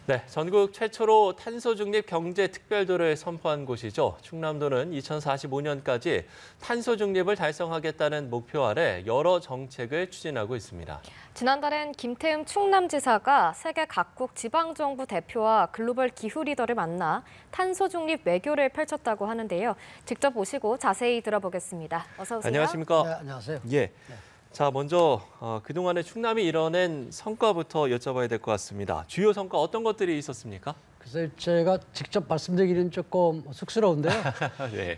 네, 전국 최초로 탄소 중립 경제 특별도를 선포한 곳이죠. 충남도는 2045년까지 탄소 중립을 달성하겠다는 목표 아래 여러 정책을 추진하고 있습니다. 지난달엔 김태흠 충남지사가 세계 각국 지방정부 대표와 글로벌 기후 리더를 만나 탄소 중립 외교를 펼쳤다고 하는데요. 직접 모시고 자세히 들어보겠습니다. 어서 오세요. 안녕하십니까? 네, 안녕하세요. 예. 네. 자, 먼저 그동안에 충남이 이뤄낸 성과부터 여쭤봐야 될 것 같습니다. 주요 성과 어떤 것들이 있었습니까? 그래서 제가 직접 말씀드리기는 조금 쑥스러운데요. 네.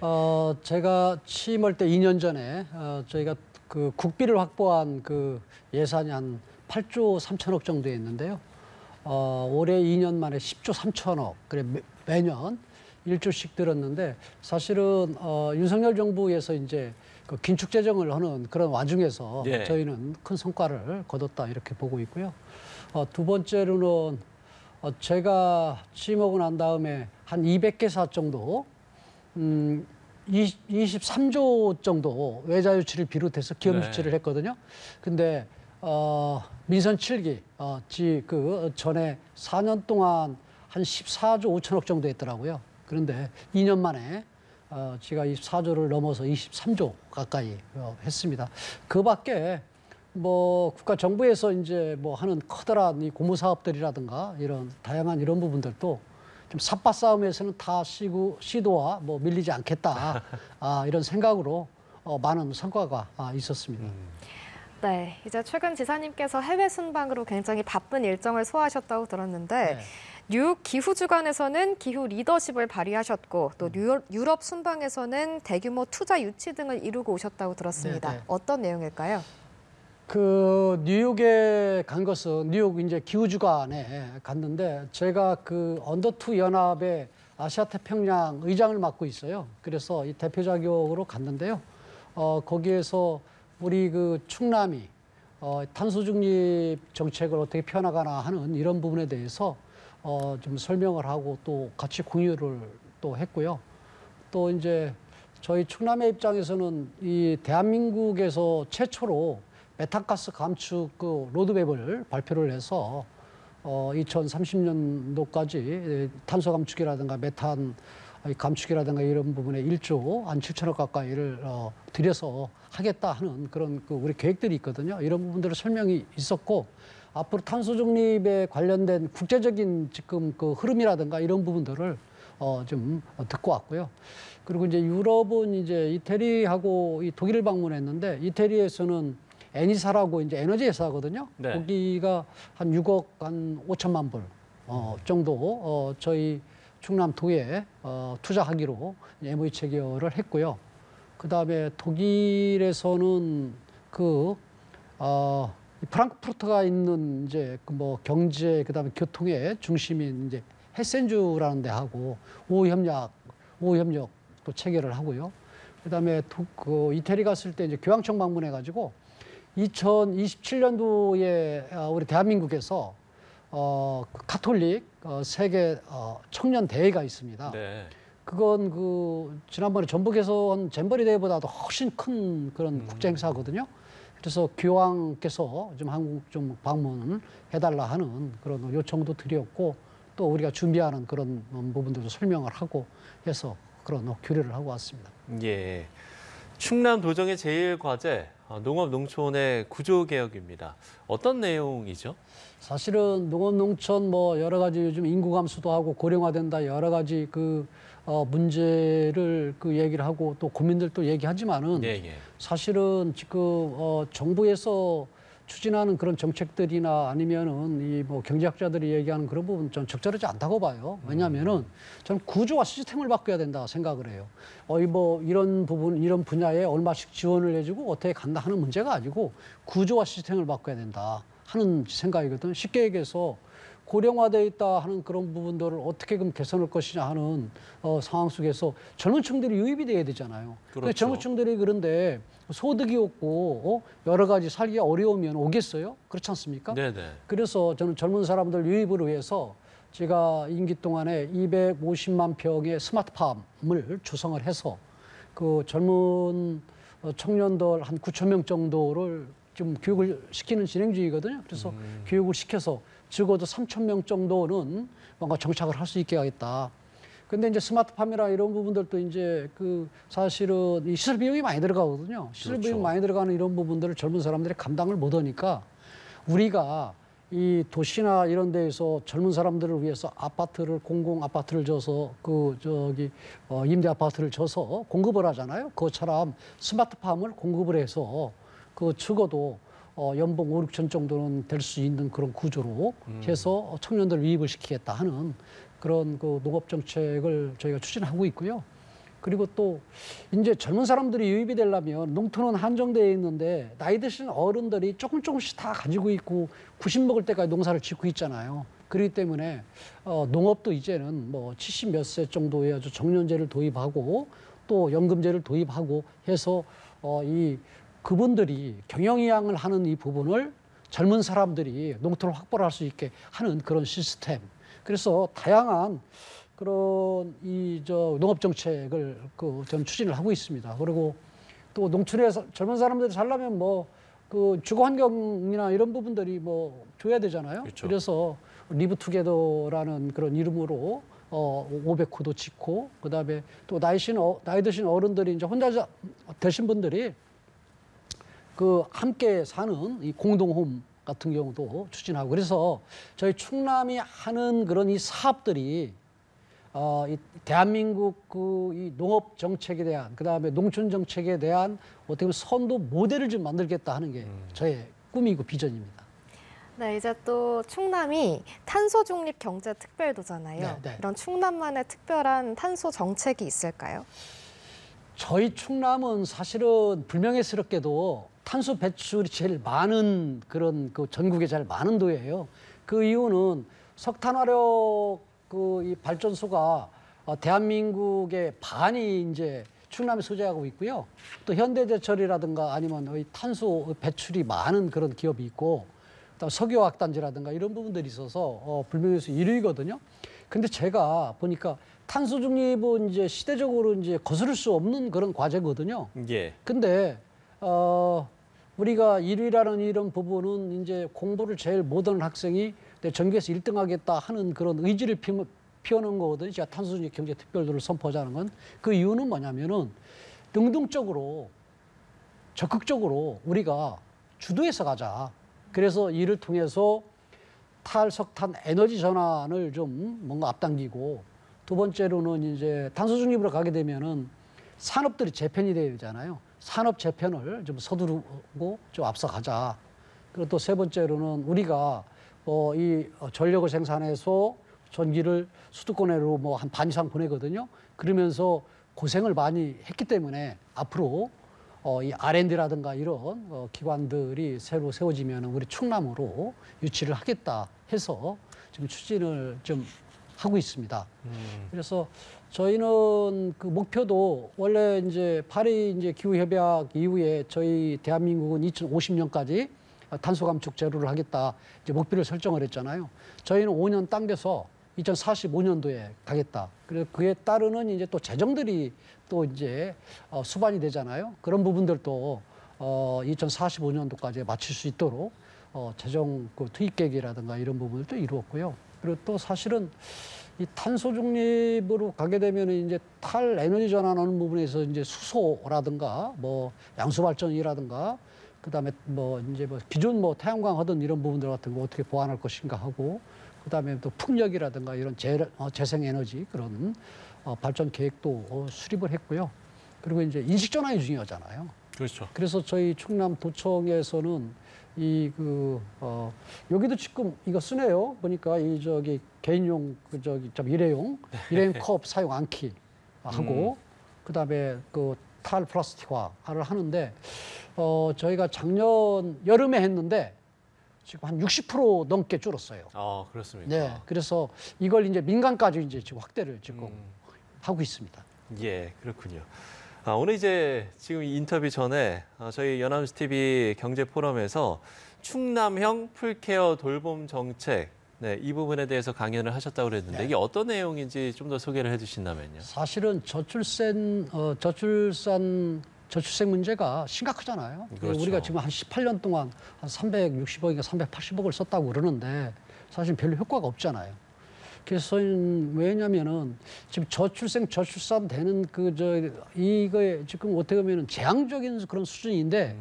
제가 취임할 때 2년 전에 저희가 그 국비를 확보한 그 예산이 한 8조 3천억 정도였는데요. 올해 2년 만에 10조 3천억, 그래 매년 1조씩 들었는데 사실은 윤석열 정부에서 이제 그 긴축 재정을 하는 그런 와중에서 예. 저희는 큰 성과를 거뒀다 이렇게 보고 있고요. 두 번째로는 제가 취임하고 난 다음에 한 200개사 정도 23조 정도 외자 유치를 비롯해서 기업 네. 유치를 했거든요. 근데 민선 7기 그 전에 4년 동안 한 14조 5천억 정도 했더라고요. 그런데 2년 만에 제가 24조를 넘어서 23조 가까이 했습니다. 그 밖에 뭐 국가 정부에서 이제 뭐 하는 커다란 이 고무 사업들이라든가 이런 다양한 이런 부분들도 좀 삿바 싸움에서는 다 시도와 뭐 밀리지 않겠다 이런 생각으로 많은 성과가 있었습니다. 네, 이제 최근 지사님께서 해외 순방으로 굉장히 바쁜 일정을 소화하셨다고 들었는데 네. 뉴욕 기후 주간에서는 기후 리더십을 발휘하셨고 또 유럽 순방에서는 대규모 투자 유치 등을 이루고 오셨다고 들었습니다. 네, 네. 어떤 내용일까요? 그 뉴욕에 간 것은 뉴욕 이제 기후주간에 갔는데 제가 그 언더2 연합의 아시아 태평양 의장을 맡고 있어요. 그래서 이 대표 자격으로 갔는데요. 거기에서 우리 그 충남이 탄소 중립 정책을 어떻게 펴나가나 하는 이런 부분에 대해서 좀 설명을 하고 또 같이 공유를 또 했고요. 또 이제 저희 충남의 입장에서는 이 대한민국에서 최초로 메탄가스 감축 그 로드맵을 발표를 해서 2030년도까지 탄소 감축이라든가 메탄 감축이라든가 이런 부분에 1조 한 7천억 가까이를 들여서 하겠다 하는 그런 그 우리 계획들이 있거든요. 이런 부분들을 설명이 있었고 앞으로 탄소 중립에 관련된 국제적인 지금 그 흐름이라든가 이런 부분들을 좀 듣고 왔고요. 그리고 이제 유럽은 이제 이태리하고 이 독일을 방문했는데 이태리에서는 에니사라고 이제 에너지 회사거든요. 네. 거기가 한 6억 한 5천만 불 정도 저희 충남도에 투자하기로 MOU 체결을 했고요. 그다음에 독일에서는 프랑크푸르트가 있는 이제 그 뭐 경제 그다음에 교통의 중심인 이제 헤센주라는 데하고 우호 협력도 체결을 하고요. 그다음에 그 이태리 갔을 때 이제 교황청 방문해가지고 2027년도에 우리 대한민국에서 그 카톨릭 세계 청년 대회가 있습니다. 네. 그건 그 지난번에 전북에서 한 잼버리 대회보다도 훨씬 큰 그런 국제 행사거든요. 그래서 교황께서 좀 한국 좀 방문을 해달라 하는 그런 요청도 드렸고 또 우리가 준비하는 그런 부분들도 설명을 하고 해서 그런 교류를 하고 왔습니다. 예. 충남 도정의 제일 과제 농업 농촌의 구조 개혁입니다. 어떤 내용이죠? 사실은 농업 농촌 뭐 여러 가지 요즘 인구 감소도 하고 고령화된다 여러 가지 그 문제를 그 얘기를 하고 또 고민들도 얘기하지만은 예. 사실은 지금 정부에서 추진하는 그런 정책들이나 아니면은 이 뭐 경제학자들이 얘기하는 그런 부분 전 적절하지 않다고 봐요. 왜냐하면은 저는 구조와 시스템을 바꿔야 된다 생각을 해요. 뭐 이런 부분 이런 분야에 얼마씩 지원을 해주고 어떻게 간다 하는 문제가 아니고 구조와 시스템을 바꿔야 된다 하는 생각이거든. 쉽게 얘기해서 고령화되어 있다 하는 그런 부분들을 어떻게 그럼 개선할 것이냐 하는 상황 속에서 젊은 층들이 유입이 돼야 되잖아요. 그렇죠. 젊은 층들이 그런데 소득이 없고 여러 가지 살기가 어려우면 오겠어요? 그렇지 않습니까? 네네. 그래서 저는 젊은 사람들 유입을 위해서 제가 임기 동안에 250만 평의 스마트팜을 조성을 해서 그 젊은 청년들 한 9천 명 정도를 좀 교육을 시키는 진행 중이거든요. 그래서 교육을 시켜서 적어도 3천 명 정도는 뭔가 정착을 할 수 있게 하겠다. 근데 이제 스마트팜이나 이런 부분들도 이제 그 사실은 이 시설 비용이 많이 들어가거든요. 시설 비용이 그렇죠. 많이 들어가는 이런 부분들을 젊은 사람들이 감당을 못 하니까 우리가 이 도시나 이런 데에서 젊은 사람들을 위해서 아파트를 공공 아파트를 줘서 임대 아파트를 줘서 공급을 하잖아요. 그것처럼 스마트팜을 공급을 해서 그 적어도 연봉 5, 6천 정도는 될 수 있는 그런 구조로 해서 청년들을 유입을 시키겠다 하는 그런 그 농업 정책을 저희가 추진하고 있고요. 그리고 또 이제 젊은 사람들이 유입이 되려면 농토는 한정되어 있는데 나이 드신 어른들이 조금씩 다 가지고 있고 90 먹을 때까지 농사를 짓고 있잖아요. 그렇기 때문에 농업도 이제는 뭐 70 몇 세 정도에 아주 정년제를 도입하고 또 연금제를 도입하고 해서 그분들이 경영이양을 하는 이 부분을 젊은 사람들이 농토를 확보를 할 수 있게 하는 그런 시스템. 그래서 다양한 그런 농업 정책을 저는 추진을 하고 있습니다. 그리고 또 농촌에서 젊은 사람들이 살려면 뭐 그 주거 환경이나 이런 부분들이 뭐 줘야 되잖아요. 그렇죠. 그래서 리브 투게더라는 그런 이름으로 500호도 짓고 그다음에 또 나이 드신 어른들이 이제 혼자 되신 분들이 그 함께 사는 이 공동홈 같은 경우도 추진하고 그래서 저희 충남이 하는 그런 이 사업들이 이 대한민국 이 농업 정책에 대한 그다음에 농촌 정책에 대한 어떻게 보면 선도 모델을 좀 만들겠다 하는 게 저의 꿈이고 비전입니다. 네, 이제 또 충남이 탄소 중립 경제 특별도잖아요. 네, 네. 이런 충남만의 특별한 탄소 정책이 있을까요? 저희 충남은 사실은 불명예스럽게도 탄소 배출이 제일 많은 그런 그 전국에 제일 많은 도예요. 그 이유는 석탄 화력 이 발전소가 대한민국의 반이 이제 충남에 소재하고 있고요. 또 현대제철이라든가 아니면 이 탄소 배출이 많은 그런 기업이 있고, 또 석유화학단지라든가 이런 부분들이 있어서 불명예에서 1위거든요. 근데 제가 보니까 탄소 중립은 이제 시대적으로 이제 거스를 수 없는 그런 과제거든요. 예. 근데 우리가 1위라는 이런 부분은 이제 공부를 제일 못하는 학생이 내 전교에서 1등 하겠다 하는 그런 의지를 피워놓은 거거든요. 제가 탄소중립 경제 특별도를 선포하자는 건 그 이유는 뭐냐면은 능동적으로 적극적으로 우리가 주도해서 가자. 그래서 이를 통해서 탈석탄 에너지 전환을 좀 뭔가 앞당기고 두 번째로는 이제 탄소 중립으로 가게 되면은 산업들이 재편이 돼야 되잖아요. 산업 재편을 좀 서두르고 좀 앞서가자. 그리고 또 세 번째로는 우리가 이 전력을 생산해서 전기를 수도권으로 뭐 한 반 이상 보내거든요. 그러면서 고생을 많이 했기 때문에 앞으로 이 R&D라든가 이런 기관들이 새로 세워지면 우리 충남으로 유치를 하겠다 해서 지금 추진을 좀 하고 있습니다. 그래서 저희는 그 목표도 원래 이제 파리 이제 기후협약 이후에 저희 대한민국은 2050년까지 탄소 감축 제로를 하겠다 이제 목표를 설정을 했잖아요. 저희는 5년 당겨서 2045년도에 가겠다. 그래서 그에 따르는 이제 또 재정들이 또 이제 수반이 되잖아요. 그런 부분들도 2045년도까지 맞출 수 있도록 재정 그 투입 계획이라든가 이런 부분들도 이루었고요. 그리고 또 사실은 이 탄소 중립으로 가게 되면 이제 탈에너지 전환하는 부분에서 이제 수소라든가 뭐 양수 발전이라든가 그다음에 뭐 이제 뭐 기존 뭐 태양광 하던 이런 부분들 같은 거 어떻게 보완할 것인가 하고 그다음에 또 풍력이라든가 이런 재생 에너지 그런 발전 계획도 수립을 했고요. 그리고 이제 인식 전환이 중요하잖아요. 그렇죠. 그래서 저희 충남 도청에서는 여기도 지금 이거 쓰네요. 보니까 개인용 일회용 컵 사용 않기 하고 그다음에 그 탈플라스틱화를 하는데 저희가 작년 여름에 했는데 지금 한 60% 넘게 줄었어요. 아, 그렇습니까? 네. 그래서 이걸 이제 민간까지 이제 지금 확대를 지금 하고 있습니다. 예, 그렇군요. 오늘 이제 지금 이 인터뷰 전에 저희 연합뉴스 TV 경제 포럼에서 충남형 풀케어 돌봄 정책 이 부분에 대해서 강연을 하셨다고 그랬는데 네. 이게 어떤 내용인지 좀 더 소개를 해주신다면요. 사실은 저출생 문제가 심각하잖아요. 그렇죠. 우리가 지금 한 18년 동안 한 360억인가 380억을 썼다고 그러는데 사실 별로 효과가 없잖아요. 그래서 왜냐면은 지금 저출생 저출산 되는 이거에 지금 어떻게 보면은 재앙적인 그런 수준인데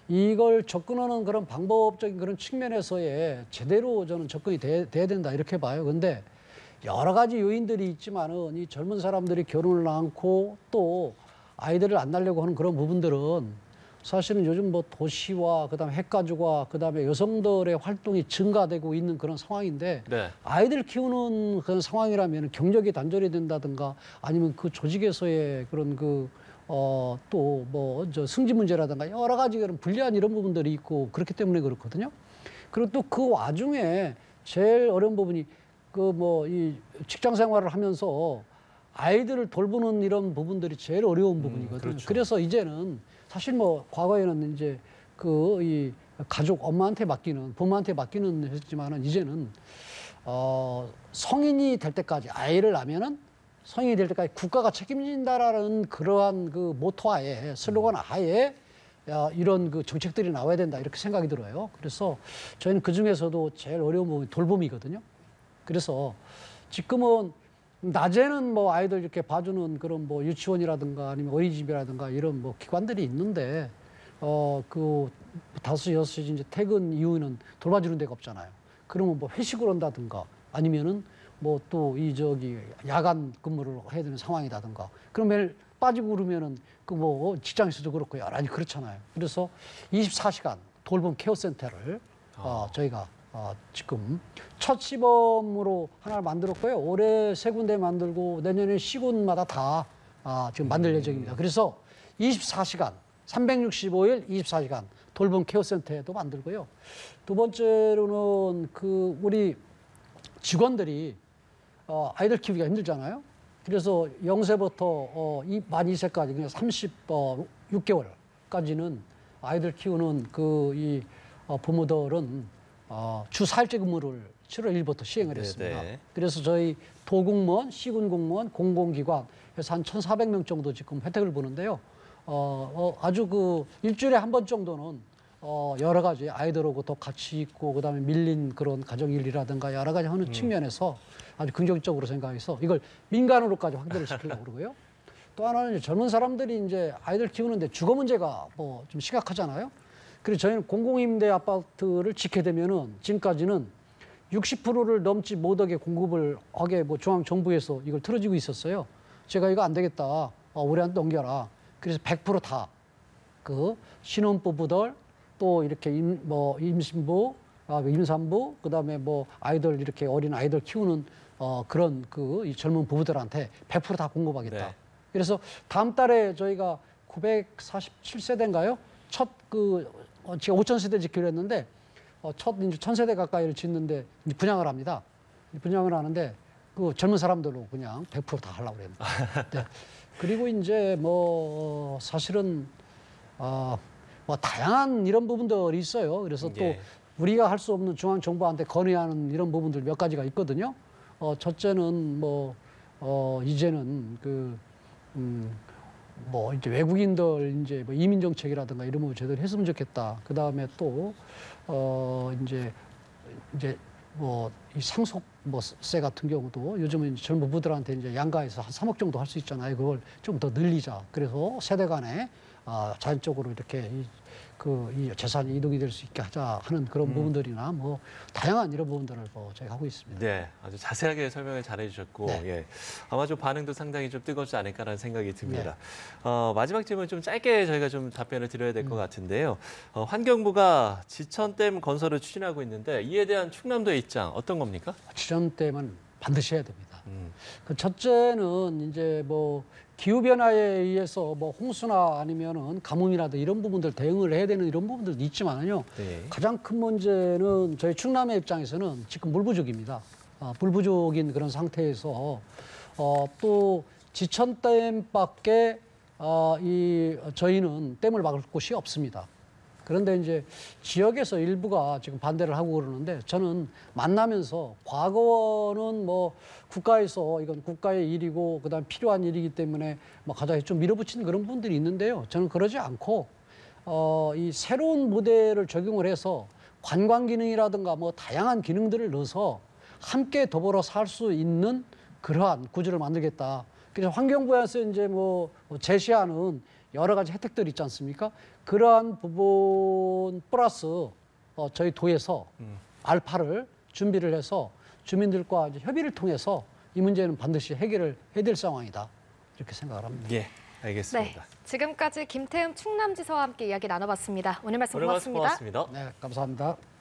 이걸 접근하는 그런 방법적인 그런 측면에서의 제대로 저는 접근이 돼야 된다 이렇게 봐요. 근데 여러 가지 요인들이 있지만은 이 젊은 사람들이 결혼을 않고 또 아이들을 안 낳으려고 하는 그런 부분들은 사실은 요즘 뭐 도시와 그다음에 핵가족과 그다음에 여성들의 활동이 증가되고 있는 그런 상황인데 네. 아이들 키우는 그런 상황이라면 경력이 단절이 된다든가 아니면 그 조직에서의 그런 또 뭐 승진 문제라든가 여러 가지 그런 불리한 이런 부분들이 있고 그렇기 때문에 그렇거든요. 그리고 또 그 와중에 제일 어려운 부분이 이 직장 생활을 하면서 아이들을 돌보는 이런 부분들이 제일 어려운 부분이거든요. 그렇죠. 그래서 이제는 사실 뭐 과거에는 이제 이 가족 엄마한테 맡기는 부모한테 맡기는 했지만은 이제는 성인이 될 때까지 아이를 낳으면은 성인이 될 때까지 국가가 책임진다라는 그러한 그 모토하에 슬로건 하에 이런 그 정책들이 나와야 된다 이렇게 생각이 들어요. 그래서 저희는 그 중에서도 제일 어려운 부분이 돌봄이거든요. 그래서 지금은 낮에는 뭐 아이들 이렇게 봐주는 그런 뭐 유치원이라든가 아니면 어린이집이라든가 이런 뭐 기관들이 있는데 그 5시, 6시 이제 퇴근 이후에는 돌봐주는 데가 없잖아요. 그러면 뭐 회식을 한다든가 아니면은 뭐 또 야간 근무를 해야 되는 상황이라든가 그럼 매일 빠지고 그러면은 그 뭐 직장에서도 그렇고 여러 가지 그렇잖아요. 그래서 24시간 돌봄 케어센터를 저희가 지금 첫 시범으로 하나를 만들었고요. 올해 3군데 만들고 내년에 시군마다 다 지금 만들 예정입니다. 그래서 24시간, 365일 24시간 돌봄 케어센터도 만들고요. 두 번째로는 우리 직원들이 아이들 키우기가 힘들잖아요. 그래서 0세부터 만 2세까지 그냥 36개월까지는 아이들 키우는 부모들은 주 4일제 근무를 7월 1일부터 시행을 했습니다. 네네. 그래서 저희 도공무원, 시군 공무원, 공공기관 그래서 한 1,400명 정도 지금 혜택을 보는데요. 아주 일주일에 한 번 정도는 여러 가지 아이들하고 더 같이 있고 그다음에 밀린 그런 가정 일이라든가 여러 가지 하는 측면에서 아주 긍정적으로 생각해서 이걸 민간으로까지 확대를 시키려고 그러고요. 또 하나는 이제 젊은 사람들이 이제 아이들 키우는데 주거 문제가 뭐 좀 심각하잖아요. 그래서 저희는 공공임대 아파트를 짓게 되면은 지금까지는 60%를 넘지 못하게 공급을 하게 뭐 중앙정부에서 이걸 틀어지고 있었어요. 제가 이거 안 되겠다. 우리한테 넘겨라. 그래서 100% 다 신혼부부들 또 이렇게 임신부, 임산부, 그다음에 뭐 아이들 이렇게 어린 아이들 키우는 그런 이 젊은 부부들한테 100% 다 공급하겠다. 네. 그래서 다음 달에 저희가 947세대인가요? 첫 제가 5,000세대 짓기로 했는데 첫 이제 1,000세대 가까이를 짓는데 이제 분양을 합니다. 분양을 하는데 젊은 사람들로 그냥 100% 다 하려고 그랬는데. 네. 그리고 이제 사실은 뭐 다양한 이런 부분들이 있어요. 그래서 또 예. 우리가 할 수 없는 중앙 정부한테 건의하는 이런 부분들 몇 가지가 있거든요. 첫째는 이제는 이제 외국인들 이제 이민 정책이라든가 이런 거 제대로 했으면 좋겠다. 그 다음에 또 이제 이 상속세 같은 경우도 요즘은 이제 젊은 부부들한테 이제 양가에서 한 3억 정도 할 수 있잖아요. 그걸 좀 더 늘리자. 그래서 세대 간에 자연적으로 이렇게 이 재산이 이동이 될 수 있게 하자 하는 그런 부분들이나 뭐 다양한 이런 부분들을 저희가 하고 있습니다. 네, 아주 자세하게 설명을 잘해주셨고, 네. 예, 아마 좀 반응도 상당히 좀 뜨겁지 않을까라는 생각이 듭니다. 마지막 질문 좀 짧게 저희가 좀 답변을 드려야 될 것 같은데요. 환경부가 지천댐 건설을 추진하고 있는데 이에 대한 충남도의 입장 어떤 겁니까? 지천댐은 반드시 해야 됩니다. 첫째는 이제 기후 변화에 의해서 홍수나 아니면은 가뭄이라든 이런 부분들 대응을 해야 되는 이런 부분들도 있지만은요. 네. 가장 큰 문제는 저희 충남의 입장에서는 지금 물 부족입니다. 물 부족인 그런 상태에서 또 지천댐밖에 저희는 댐을 막을 곳이 없습니다. 그런데 이제 지역에서 일부가 지금 반대를 하고 그러는데 저는 만나면서 과거는 국가에서 이건 국가의 일이고 그다음 필요한 일이기 때문에 가장 좀 밀어붙이는 그런 분들이 있는데요. 저는 그러지 않고 이 새로운 모델을 적용을 해서 관광 기능이라든가 뭐 다양한 기능들을 넣어서 함께 더불어 살 수 있는 그러한 구조를 만들겠다. 그래서 환경부에서 이제 뭐 제시하는 여러 가지 혜택들 있지 않습니까? 그러한 부분 플러스 저희 도에서 알파를 준비를 해서 주민들과 이제 협의를 통해서 이 문제는 반드시 해결을 해야 될 상황이다. 이렇게 생각을 합니다. 예, 알겠습니다. 네, 지금까지 김태흠 충남지사와 함께 이야기 나눠봤습니다. 오늘 말씀 오늘 말씀 고맙습니다. 고맙습니다. 네, 감사합니다.